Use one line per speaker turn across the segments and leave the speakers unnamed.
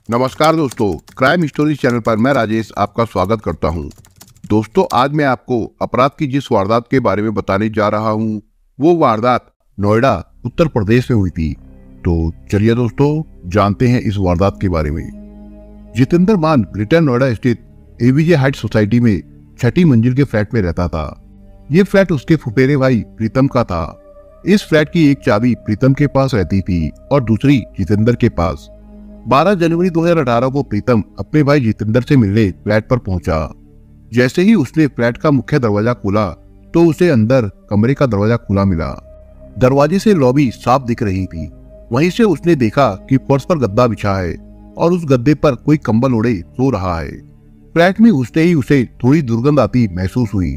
नमस्कार दोस्तों, crime story channel पर मैं राजेश आपका स्वागत करता हूं। दोस्तों, आज मैं आपको अपराध की जिस वारदात के बारे में बताने जा रहा हूं, वो वारदात नोएडा उत्तर प्रदेश में हुई थी। तो चलिए दोस्तों, जानते हैं इस वारदात के बारे में। जितेंद्र मान ग्रेटर नोएडा स्थित एवीजे हाइट सोसाइटी में 6ठी मंजिल के फ्लैट में रहता था। ये फ्लैट उसके फुफेरे भाई प्रीतम का था। इस फ्लैट की एक चाबी प्रीतम के पास रहती थी और दूसरी जितेंद्र के पास। 12 जनवरी 2018 को प्रीतम अपने भाई जितेंद्र से मिलने फ्लैट पर पहुंचा। जैसे ही उसने फ्लैट का मुख्य दरवाजा खोला तो उसे अंदर कमरे का दरवाजा खुला मिला। दरवाजे से लॉबी साफ दिख रही थी। वहीं से उसने देखा कि फर्श पर गद्दा बिछा है और उस गद्दे पर कोई कंबल ओढ़े सो रहा है। फ्लैट में घुसते ही उसे थोड़ी दुर्गंध आती महसूस हुई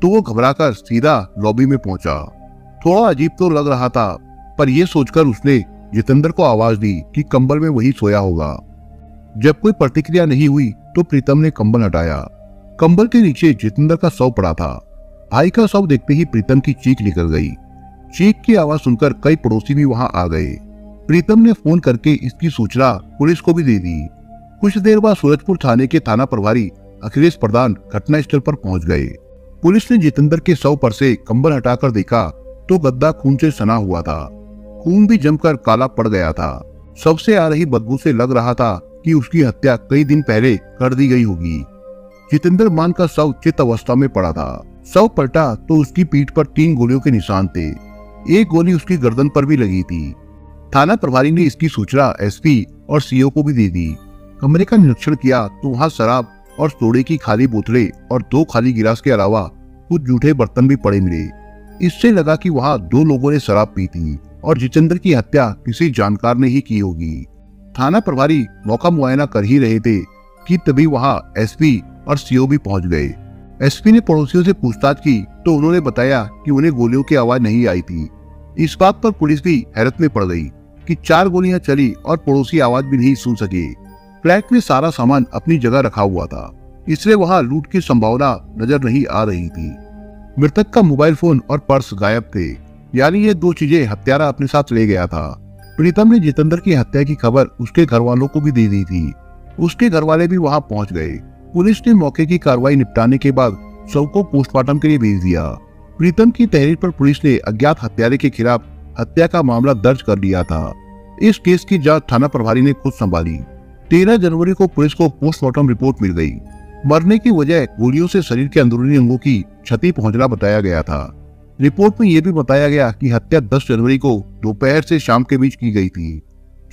तो वो घबराकर सीधा लॉबी में पहुंचा। थोड़ा अजीब तो लग रहा था, पर यह सोचकर उसने जितेंद्र को आवाज दी कि कंबल में वही सोया होगा। जब कोई प्रतिक्रिया नहीं हुई तो प्रीतम ने कंबल हटाया। कंबल के नीचे जितेंद्र का शव पड़ा था। भाई का शव देखते ही प्रीतम की चीख निकल गई। चीख की आवाज सुनकर कई पड़ोसी भी वहां आ गए। प्रीतम ने फोन करके इसकी सूचना पुलिस को भी दे दी। कुछ देर बाद सूरजपुर थाने के थाना प्रभारी अखिलेश प्रधान घटनास्थल पर पहुंच गए। पुलिस ने जितेंद्र के शव पर से कंबल हटाकर देखा तो गद्दा खून से सना हुआ था। खून भी जमकर काला पड़ गया था। शव से आ रही बदबू से लग रहा था कि उसकी हत्या कई दिन पहले कर दी गई होगी। जितेंद्र मान का शव चित अवस्था में पड़ा था। शव पलटा तो उसकी पीठ पर 3 गोलियों के निशान थे। एक गोली उसकी गर्दन पर भी लगी थी। थाना प्रभारी ने इसकी सूचना एसपी और सीओ को भी दे दी। कमरे का निरीक्षण किया तो वहां शराब और सोडे की खाली बोतलें और 2 खाली गिलास के अलावा कुछ जूठे बर्तन भी पड़े मिले। इससे लगा कि वहां 2 लोगों ने शराब पी थी और जितेंद्र की हत्या किसी जानकार ने ही की होगी। थाना प्रभारी मौका मुआयना कर ही रहे थे कि तभी वहां एसपी और सीओ भी पहुंच गए। एसपी ने पड़ोसियों से पूछताछ की तो उन्होंने बताया कि उन्हें गोलियों की आवाज नहीं आई थी। इस बात पर पुलिस भी हैरत में पड़ गई कि 4 गोलियां चली और पड़ोसी आवाज भी नहीं सुन सके। फ्लैट में सारा सामान अपनी जगह रखा हुआ था, इसलिए वहां लूट की संभावना नजर नहीं आ रही थी। मृतक का मोबाइल फोन और पर्स गायब थे, यानी ये 2 चीजें हत्यारा अपने साथ ले गया था। प्रीतम ने जितेंद्र की हत्या की खबर उसके घर वालों को भी दे दी थी। उसके घर वाले भी वहां पहुंच गए। पुलिस ने मौके की कार्रवाई निपटाने के बाद शव को पोस्टमार्टम के लिए भेज दिया। प्रीतम की तहरीर पर पुलिस ने अज्ञात हत्यारे के खिलाफ हत्या का मामला दर्ज कर लिया था। इस केस की जांच थाना प्रभारी ने खुद संभाली। 13 जनवरी को पुलिस को पोस्टमार्टम रिपोर्ट मिल गई। मरने की वजह गोलियों से शरीर के अंदरूनी अंगों की क्षति पहुंचना बताया गया था। रिपोर्ट में यह भी बताया गया कि हत्या 10 जनवरी को दोपहर से शाम के बीच की गई थी।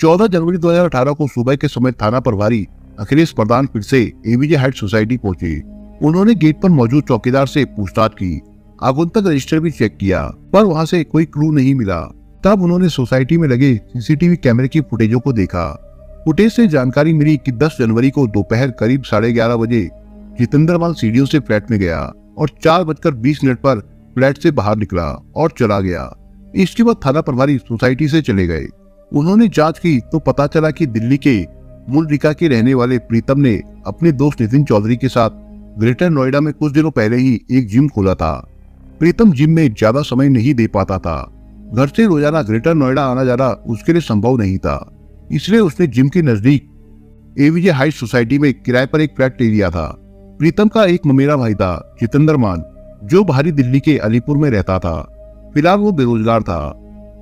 14 जनवरी 2018 को सुबह के समय थाना प्रभारी अखिलेश प्रधान फिर से एवीजे हाइट सोसाइटी पहुंचे। उन्होंने गेट पर मौजूद चौकीदार से पूछताछ की। आगंतुक रजिस्टर भी चेक किया, पर वहां से कोई क्लू नहीं मिला। तब उन्होंने सोसाइटी में लगे सीसीटीवी कैमरे की फुटेजों को देखा। फुटेज से जानकारी मिली कि 10 जनवरी को दोपहर करीब 11:30 बजे जितेंद्र मान सीढ़ियों से फ्लैट में गया और 4:20 पर फ्लैट से बाहर निकला और चला गया। इसके बाद थाना प्रभारी सोसाइटी से चले गए। उन्होंने जांच की तो पता चला कि दिल्ली के मुलरिका के रहने वाले प्रीतम ने अपने दोस्त नितिन चौधरी के साथ ग्रेटर नोएडा में कुछ दिनों पहले ही एक जिम खोला था। प्रीतम जिम में ज्यादा समय नहीं दे पाता था। घर से रोजाना ग्रेटर नोएडा आना जाना उसके लिए संभव नहीं था, इसलिए उसने जिम के नजदीक एवीजे हाइट सोसाइटी में किराए पर एक फ्लैट ले लिया था। प्रीतम का एक ममेरा भाई था जितेंद्र मान, जो बाहरी दिल्ली के अलीपुर में रहता था। फिलहाल वो बेरोजगार था।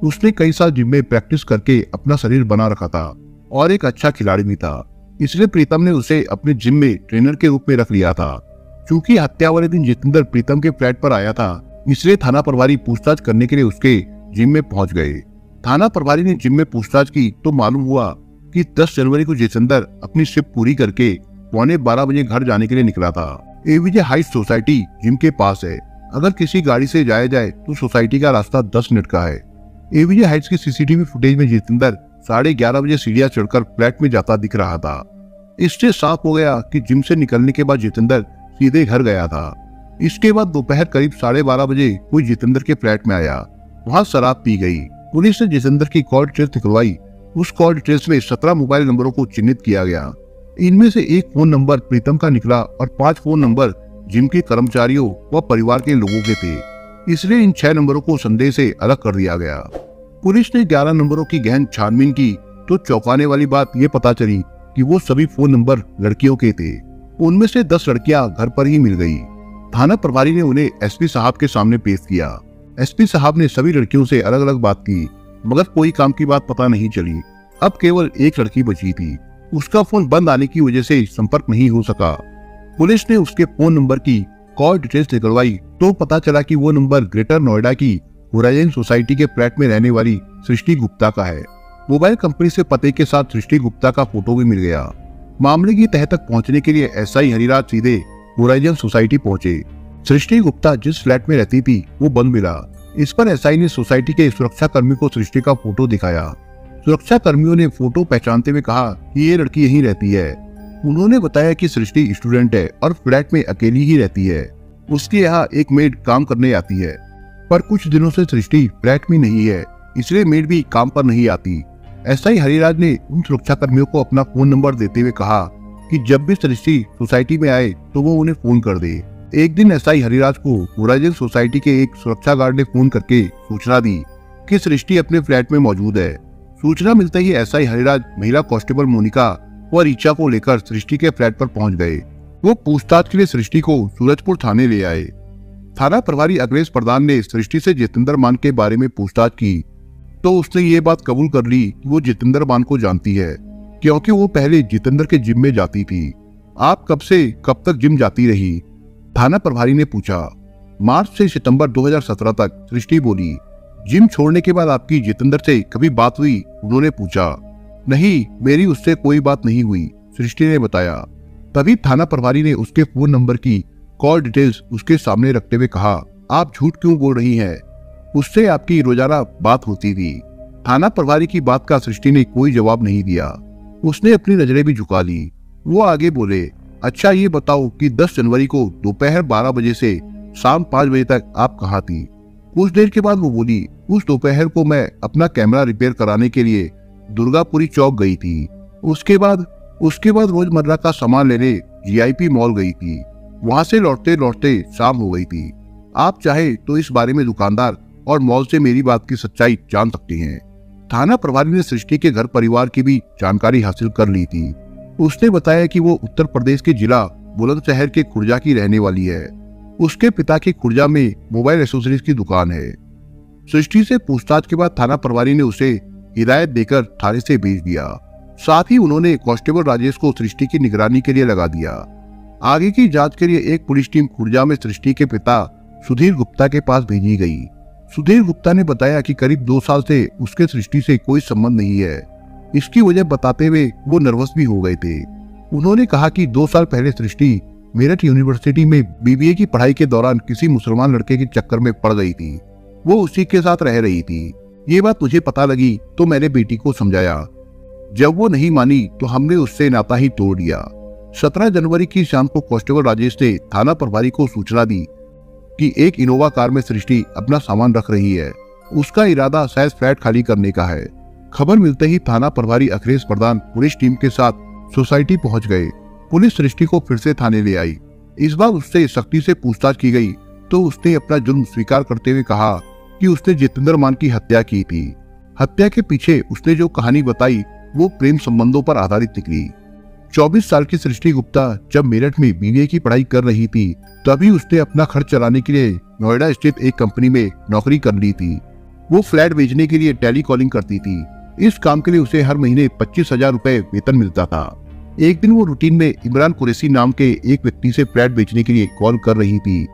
उसने कई साल जिम में प्रैक्टिस करके अपना शरीर बना रखा था और एक अच्छा खिलाड़ी भी था, इसलिए प्रीतम ने उसे अपने जिम में ट्रेनर के रूप में रख लिया था। क्योंकि हत्या वाले दिन जितेंद्र प्रीतम के फ्लैट पर आया था, इसलिए थाना प्रभारी पूछताछ करने के लिए उसके जिम में पहुंच गए। थाना प्रभारी ने जिम में पूछताछ की तो मालूम हुआ कि 10 जनवरी को जितेंद्र अपनी शिफ्ट पूरी करके 11:15 बजे घर जाने के लिए निकला था। एवीजे हाइट सोसाइटी जिम के पास है। अगर किसी गाड़ी से जाया जाए तो सोसाइटी का रास्ता 10 मिनट का है। एवीजे हाइट्स की सीसीटीवी फुटेज में जितेंद्र 11:30 बजे सीढ़ियां चढ़कर फ्लैट में जाता दिख रहा था। इससे साफ हो गया कि जिम से निकलने के बाद जितेंद्र सीधे घर गया था। इसके बाद दोपहर करीब 12:30 बजे कोई जितेंद्र के फ्लैट में आया। वहां शराब पी गई। पुलिस ने जितेंद्र की कॉल ट्रेस निकलवाई। उस कॉल ट्रेस में 17 मोबाइल नंबरों को चिन्हित किया गया। इनमें से एक फोन नंबर प्रीतम का निकला और 5 फोन नंबर जिम के कर्मचारियों व परिवार के लोगों के थे। इसलिए इन 6 नंबरों को संदेह से अलग कर दिया गया। पुलिस ने 11 नंबरों की गहन छानबीन की तो चौंकाने वाली बात ये पता चली कि वो सभी फोन नंबर लड़कियों के थे। उनमें से 10 लड़कियां घर पर ही मिल गई। थाना प्रभारी ने उन्हें एसपी साहब के सामने पेश किया। एसपी साहब ने सभी लड़कियों से अलग अलग बात की, मगर कोई काम की बात पता नहीं चली। अब केवल एक लड़की बची थी। उसका फोन बंद आने की वजह से संपर्क नहीं हो सका। पुलिस ने उसके फोन नंबर की कॉल डिटेल्स निकलवाई तो पता चला कि वो नंबर ग्रेटर नोएडा की होराइजन सोसाइटी के फ्लैट में रहने वाली सृष्टि गुप्ता का है। मोबाइल कंपनी से पते के साथ सृष्टि गुप्ता का फोटो भी मिल गया। मामले की तह तक पहुंचने के लिए एसआई हरिराज सीधे होराइजन सोसाइटी पहुंचे। सृष्टि गुप्ता जिस फ्लैट में रहती थी वो बंद मिला। इस पर एसआई ने सोसाइटी के सुरक्षा कर्मी को सृष्टि का फोटो दिखाया। सुरक्षा कर्मियों ने फोटो पहचानते हुए कहा कि ये लड़की यहीं रहती है। उन्होंने बताया कि सृष्टि स्टूडेंट है और फ्लैट में अकेली ही रहती है। उसके यहाँ एक मेड काम करने आती है, पर कुछ दिनों से सृष्टि फ्लैट में नहीं है, इसलिए मेड भी काम पर नहीं आती। एसआई हरिराज ने उन सुरक्षा कर्मियों को अपना फोन नंबर देते हुए कहा कि जब भी सृष्टि सोसाइटी में आए तो वो उन्हें फोन कर दे। एक दिन एसआई हरिराज को होराइजन सोसाइटी के एक सुरक्षा गार्ड ने फोन करके सूचना दी कि सृष्टि अपने फ्लैट में मौजूद है। सूचना मिलते ही एसआई हरिराज महिला कांस्टेबल मोनिका और रीचा को लेकर सृष्टि के फ्लैट पर पहुंच गए। वो पूछताछ के लिए सृष्टि को सूरजपुर थाने ले आए। थाना प्रभारी अखिलेश प्रधान ने सृष्टि से जितेंद्र मान के बारे में पूछताछ की तो उसने ये बात कबूल कर ली कि वो जितेंद्र मान को जानती है, क्योंकि वो पहले जितेंद्र के जिम में जाती थी। आप कब से कब तक जिम जाती रही? थाना प्रभारी ने पूछा। मार्च से सितंबर 2017 तक, सृष्टि बोली। जिम छोड़ने के बाद आपकी जितेंद्र से कभी बात हुई? उन्होंने पूछा। नहीं, मेरी उससे कोई बात नहीं हुई, सृष्टि ने बताया। तभी थाना प्रभारी ने उसके फोन नंबर की कॉल डिटेल्स उसके सामने रखते हुए कहा, आप झूठ क्यों बोल रही हैं? उससे आपकी रोजाना बात होती थी। थाना प्रभारी की बात का सृष्टि ने कोई जवाब नहीं दिया। उसने अपनी नजरें भी झुका ली। वो आगे बोले, अच्छा ये बताओ कि 10 जनवरी को दोपहर 12 बजे से शाम 5 बजे तक आप कहाँ थी? कुछ देर के बाद वो बोली, उस दोपहर को मैं अपना कैमरा रिपेयर कराने के लिए दुर्गापुरी चौक गई थी। उसके बाद रोजमर्रा का सामान लेने जीआईपी मॉल गई थी। वहां से लौटते लौटते शाम हो गई थी। आप चाहे तो इस बारे में दुकानदार और मॉल से मेरी बात की सच्चाई जान सकते हैं। थाना प्रभारी ने सृष्टि के घर परिवार की भी जानकारी हासिल कर ली थी। उसने बताया कि वो उत्तर प्रदेश के जिला बुलंदशहर के खुर्जा की रहने वाली है। उसके पिता की खुर्जा में मोबाइल एसेसरीज की दुकान है। सृष्टि से पूछताछ के बाद थाना प्रभारी ने उसे हिदायत देकर थाने से भेज दिया। साथ ही उन्होंने कांस्टेबल राजेश को सृष्टि की निगरानी के लिए लगा दिया। आगे की जांच के लिए एक पुलिस टीम खुर्जा में सृष्टि के पिता सुधीर गुप्ता के पास भेजी गई। सुधीर गुप्ता ने बताया कि करीब 2 साल से उसके सृष्टि से कोई संबंध नहीं है। इसकी वजह बताते हुए वो नर्वस भी हो गए थे। उन्होंने कहा कि 2 साल पहले सृष्टि मेरठ यूनिवर्सिटी में बीबीए की पढ़ाई के दौरान किसी मुसलमान लड़के के चक्कर में पड़ गई थी। वो उसी के साथ रह रही थी। ये बात मुझे पता लगी तो मैंने बेटी को समझाया। जब वो नहीं मानी तो हमने उससे नाता ही तोड़ दिया। 17 जनवरी की शाम को कांस्टेबल राजेश ने थाना प्रभारी को सूचना दी कि एक इनोवा कार में सृष्टि अपना सामान रख रही है। उसका इरादा शायद फ्लैट खाली करने का है। खबर मिलते ही थाना प्रभारी अखिलेश प्रधान पुलिस टीम के साथ सोसाइटी पहुंच गए। पुलिस सृष्टि को फिर से थाने ले आई। इस बार उससे सख्ती से पूछताछ की गई तो उसने अपना जुर्म स्वीकार करते हुए कहा कि उसने जितेंद्र मान की हत्या की थी। हत्या के पीछे उसने जो कहानी बताई वो प्रेम संबंधों पर आधारित निकली। 24 साल की सृष्टि गुप्ता जब मेरठ में बीबीए की पढ़ाई कर रही थी तभी उसने अपना खर्च चलाने के लिए नोएडा स्थित एक कंपनी में नौकरी कर ली थी। वो फ्लैट बेचने के लिए टेली कॉलिंग करती थी। इस काम के लिए उसे हर महीने 25,000 रुपए वेतन मिलता था। एक दिन वो रूटीन में इमरान कुरैशी नाम के एक व्यक्ति से फ्लैट बेचने के लिए कॉल कर रही थी।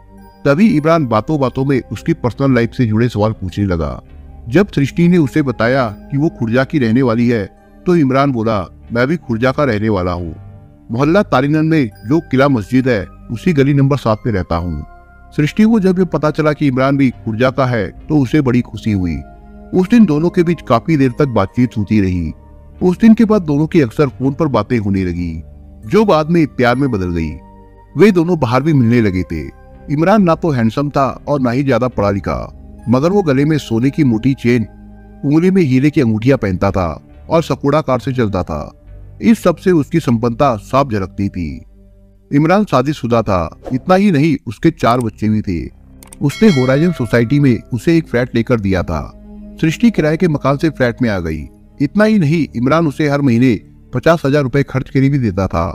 तभी इमरान बातों बातों में उसकी पर्सनल लाइफ से जुड़े सवाल पूछने लगा। जब सृष्टि ने उसे बताया कि वो खुर्जा की रहने वाली है तो इमरान बोला, मैं भी खुर्जा का रहने वाला हूँ। मोहल्ला तारीनन में जो किला मस्जिद है उसी गली नंबर 7 पे रहता हूँ। सृष्टि को जब ये पता चला कि इमरान भी खुर्जा का है तो उसे बड़ी खुशी हुई। उस दिन दोनों के बीच काफी देर तक बातचीत होती रही। उस दिन के बाद दोनों की अक्सर फोन पर बातें होने लगी, जो बाद में प्यार में बदल गई। वे दोनों बाहर भी मिलने लगे थे। इमरान ना तो हैंडसम था और ना ही ज्यादा पढ़ा लिखा, मगर वो गले में सोने की मोटी चेन, उंगली में हीरे की अंगूठियां पहनता था और सकोड़ा कार से चलता था। इस सब से उसकी संपन्नता साफ झलकती थी। इमरान शादीशुदा था। इतना ही नहीं, उसके 4 बच्चे भी थे। उसने होराइजन सोसाइटी में उसे एक फ्लैट लेकर दिया था। सृष्टि किराए के मकान से फ्लैट में आ गई। इतना ही नहीं, इमरान उसे हर महीने 50,000 रुपए खर्च के लिए भी देता था।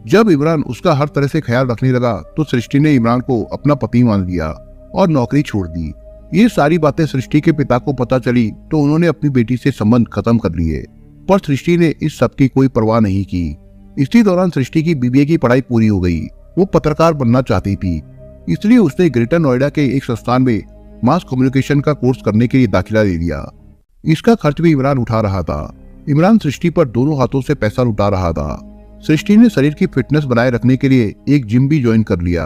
जब इमरान उसका हर तरह से ख्याल रखने लगा तो सृष्टि ने इमरान को अपना पति मान लिया और नौकरी छोड़ दी। ये सारी बातें सृष्टि के पिता को पता चली तो उन्होंने अपनी बेटी से संबंध खत्म कर लिए, पर सृष्टि ने इस सब की कोई परवाह नहीं की। इसी दौरान सृष्टि की बीबीए की पढ़ाई पूरी हो गई। वो पत्रकार बनना चाहती थी, इसलिए उसने ग्रेटर नोएडा के एक संस्थान में मास कम्युनिकेशन का कोर्स करने के लिए दाखिला ले लिया। इसका खर्च भी इमरान उठा रहा था। इमरान सृष्टि पर दोनों हाथों से पैसा लुटा रहा था। सृष्टि ने शरीर की फिटनेस बनाए रखने के लिए एक जिम भी ज्वाइन कर लिया।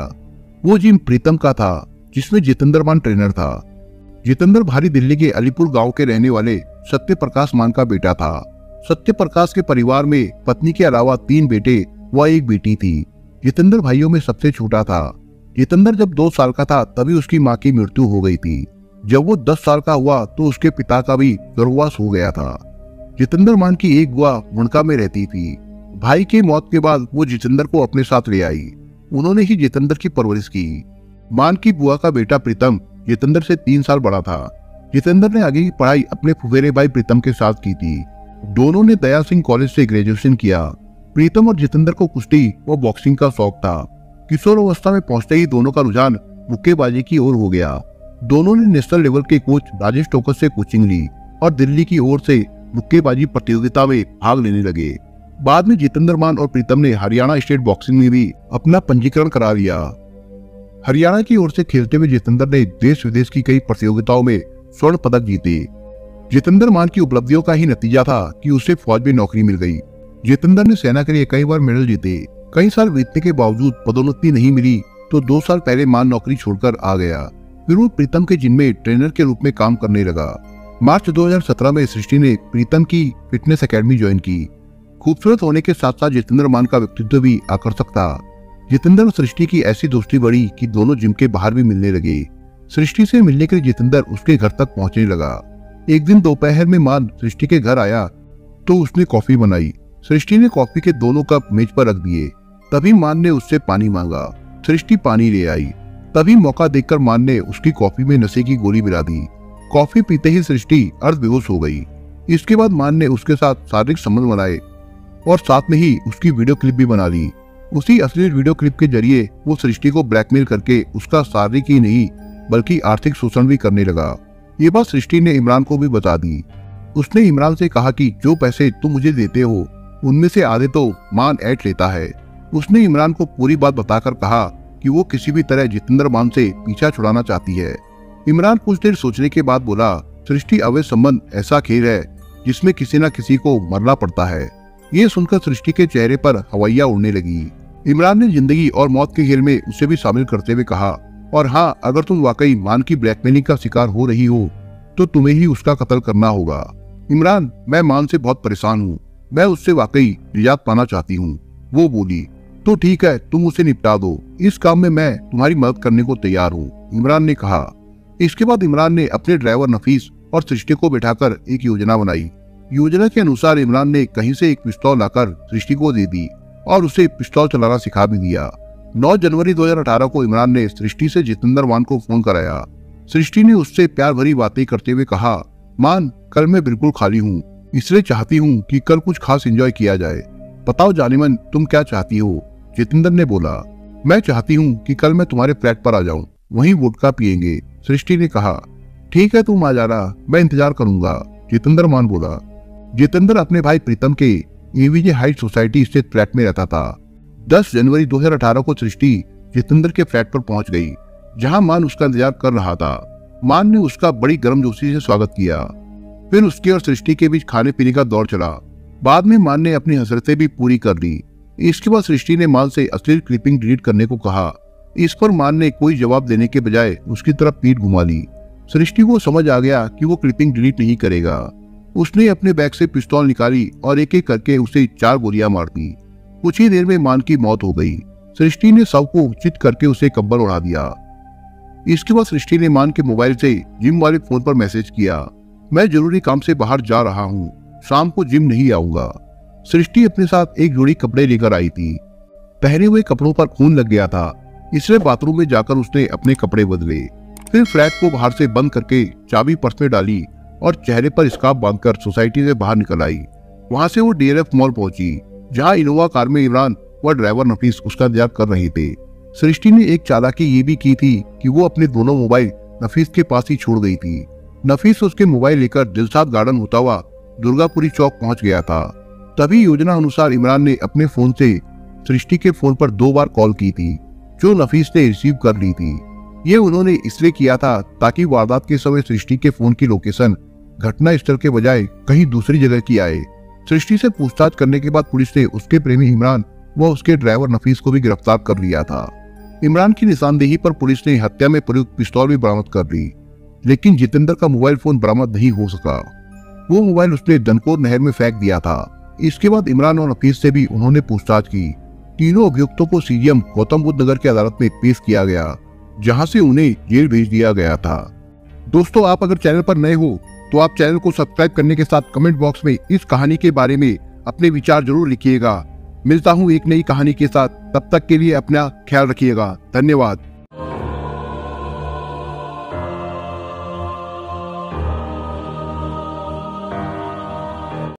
वो जिम प्रीतम का था, जिसमें जितेंद्र मान ट्रेनर था। जितेंद्र भारी दिल्ली के अलीपुर गांव के रहने वाले सत्य प्रकाश मान का बेटा था। सत्य प्रकाश के परिवार में पत्नी के अलावा 3 बेटे व 1 बेटी थी। जितेंद्र भाइयों में सबसे छोटा था। जितेंद्र जब 2 साल का था तभी उसकी मां की मृत्यु हो गई थी। जब वो 10 साल का हुआ तो उसके पिता का भी गर्भवास हो गया था। जितेंद्र मान की एक बुआ मुंडका में रहती थी। भाई की मौत के बाद वो जितेंद्र को अपने साथ ले आई। उन्होंने ही जितेंद्र की परवरिश की। मान की बुआ का बेटा प्रीतम जितेंद्र से 3 साल बड़ा था। जितेंद्र ने आगे की पढ़ाई अपने फुफेरे भाई प्रीतम के साथ की थी। दोनों ने दया सिंह कॉलेज से ग्रेजुएशन किया। प्रीतम और जितेंद्र को कुश्ती व बॉक्सिंग का शौक था। किशोर अवस्था में पहुंचते ही दोनों का रुझान मुक्केबाजी की ओर हो गया। दोनों ने नेशनल लेवल के कोच राजेश टोकर से कोचिंग ली और दिल्ली की ओर से मुक्केबाजी प्रतियोगिता में भाग लेने लगे। बाद में जितेंद्र मान और प्रीतम ने हरियाणा स्टेट बॉक्सिंग में भी अपना पंजीकरण करा लिया। हरियाणा की ओर से खेलते हुए जितेंद्र ने देश विदेश की कई प्रतियोगिताओं में स्वर्ण पदक जीते। जितेंद्र मान की उपलब्धियों का ही नतीजा था कि उसे फौज में नौकरी मिल गई। जितेंद्र ने सेना के लिए कई बार मेडल जीते। कई साल बीतने के बावजूद पदोन्नति नहीं मिली तो 2 साल पहले मान नौकरी छोड़कर आ गया। फिर वो प्रीतम के जिम में ट्रेनर के रूप में काम करने लगा। मार्च 2017 में सृष्टि ने प्रीतम की फिटनेस एकेडमी ज्वाइन की। खूबसूरत होने के साथ साथ जितेंद्र मान का व्यक्तित्व भी आकर्षक था। जितेंद्र और सृष्टि की ऐसी दोस्ती बढ़ी कि दोनों जिम के बाहर भी मिलने लगे। सृष्टि से मिलने के लिए जितेंद्र उसके घर तक पहुंचने लगा। एक दिन दोपहर में मान सृष्टि के घर आया तो उसने कॉफी बनाई। सृष्टि ने कॉफी के दोनों कप मेज पर रख दिए। तभी मान ने उससे पानी मांगा। सृष्टि पानी ले आई। तभी मौका देखकर मान ने उसकी कॉफी में नशे की गोली मिला दी। कॉफी पीते ही सृष्टि अर्ध बेहोश हो गई। इसके बाद मान ने उसके साथ शारीरिक संबंध बनाए और साथ में ही उसकी वीडियो क्लिप भी बना ली। उसी अश्लील वीडियो क्लिप के जरिए वो सृष्टि को ब्लैकमेल करके उसका शारीरिक ही नहीं बल्कि आर्थिक शोषण भी करने लगा। ये बात सृष्टि ने इमरान को भी बता दी। उसने इमरान से कहा कि जो पैसे तुम मुझे देते हो उनमें से आधे तो मान ऐड लेता है। उसने इमरान को पूरी बात बताकर कहा कि वो किसी भी तरह जितेंद्र मान से पीछा छुड़ाना चाहती है। इमरान कुछ देर सोचने के बाद बोला, सृष्टि अवैध संबंध ऐसा खेल है जिसमें किसी न किसी को मरना पड़ता है। ये सुनकर सृष्टि के चेहरे पर हवाइयां उड़ने लगी। इमरान ने जिंदगी और मौत के खेल में उसे भी शामिल करते हुए कहा, और हाँ, अगर तुम वाकई मान की ब्लैकमेलिंग का शिकार हो रही हो तो तुम्हें ही उसका कत्ल करना होगा। इमरान, मैं मान से बहुत परेशान हूँ। मैं उससे वाकई निजात पाना चाहती हूँ। वो बोली, तो ठीक है, तुम उसे निपटा दो। इस काम में मैं तुम्हारी मदद करने को तैयार हूँ, इमरान ने कहा। इसके बाद इमरान ने अपने ड्राइवर नफीस और सृष्टि को बिठाकर एक योजना बनाई। योजना के अनुसार इमरान ने कहीं से एक पिस्तौल लाकर सृष्टि को दे दी और उसे पिस्तौल चलाना सिखा भी दिया। 9 जनवरी 2018 को इमरान ने सृष्टि से जितेंद्र मान को फोन कराया। सृष्टि ने उससे प्यार भरी बातें करते हुए कहा, मान, कल मैं बिल्कुल खाली हूँ, इसलिए चाहती हूँ कि कल कुछ खास एंजॉय किया जाए। बताओ जानिमन, तुम क्या चाहती हो? जितेंद्र ने बोला, मैं चाहती हूँ कि कल मैं तुम्हारे फ्लैट पर आ जाऊँ, वहीं वोडका पियेंगे। सृष्टि ने कहा, ठीक है, तुम आ जाना, मैं इंतजार करूंगा, जितेंद्र मान बोला। जितेंद्र अपने भाई प्रीतम के एवीजे हाइट सोसाइटी स्थित फ्लैट में रहता था। 10 जनवरी 2018 को सृष्टि जितेंद्र के फ्लैट पर पहुंच गई, जहां मान उसका इंतजार कर रहा था। मान ने उसका बड़ी गर्मजोशी से स्वागत किया। फिर उसके और सृष्टि के बीच खाने पीने का दौर चला। बाद में मान ने अपनी हसरतें भी पूरी कर ली। इसके बाद सृष्टि ने मान से अश्लील क्लिपिंग डिलीट करने को कहा। इस पर मान ने कोई जवाब देने के बजाय उसकी तरफ पीठ घुमा ली। सृष्टि को समझ आ गया कि वो क्लिपिंग डिलीट नहीं करेगा। उसने अपने बैग से पिस्तौल निकाली और एक एक करके उसे 4 गोलियां मार दी। कुछ ही देर में मान की मौत हो गई। सृष्टि ने शव को चित करके उसे कंबल उड़ा दिया। इसके बाद सृष्टि ने मान के मोबाइल से जिम वाले फोन पर मैसेज किया, मैं जरूरी काम से बाहर जा रहा हूँ, शाम को जिम नहीं आऊंगा। सृष्टि अपने साथ एक जोड़ी कपड़े लेकर आई थी। पहने हुए कपड़ों पर खून लग गया था, इसलिए बाथरूम में जाकर उसने अपने कपड़े बदले। फिर फ्लैट को बाहर से बंद करके चाबी पर्स में डाली और चेहरे पर स्कार्फ बांधकर सोसाइटी से बाहर निकल आई। वहां से वो डीएलएफ मॉल पहुंची, जहां इनोवा कार में इमरान व ड्राइवर नफीस उसका इंतजार कर रहे थे। सृष्टि ने एक चालाकी ये भी की थी कि वो अपने दोनों मोबाइल नफीस के पास ही छोड़ गई थी। नफीस उसके मोबाइल लेकर दिलशाद गार्डन होता हुआ दुर्गापुरी चौक पहुंच गया था। तभी योजना अनुसार इमरान ने अपने फोन से सृष्टि के फोन पर 2 बार कॉल की थी, जो नफीस ने रिसीव कर ली थी। ये उन्होंने इसलिए किया था ताकि वारदात के समय सृष्टि के फोन की लोकेशन घटना स्थल के बजाय कहीं दूसरी जगह की आए। सृष्टि से पूछताछ करने के बाद पुलिस ने उसके प्रेमी इमरान व उसके ड्राइवर नफीस को भी गिरफ्तार कर लिया था। इमरान की निशानदेही पर पुलिस ने हत्या में प्रयुक्त पिस्तौल भी बरामद कर ली, लेकिन जितेंद्र का मोबाइल फोन बरामद नहीं हो सका। वो मोबाइल उसने दनकोर नहर में फेंक दिया था। इसके बाद इमरान और नफीस से भी उन्होंने पूछताछ की। तीनों अभियुक्तों को सीजीएम गौतम बुद्ध नगर की अदालत में पेश किया गया, जहां से उन्हें जेल भेज दिया गया था। दोस्तों, आप अगर चैनल पर नए हो तो आप चैनल को सब्सक्राइब करने के साथ कमेंट बॉक्स में इस कहानी के बारे में अपने विचार जरूर लिखिएगा। मिलता हूँ एक नई कहानी के साथ, तब तक के लिए अपना ख्याल रखिएगा। धन्यवाद।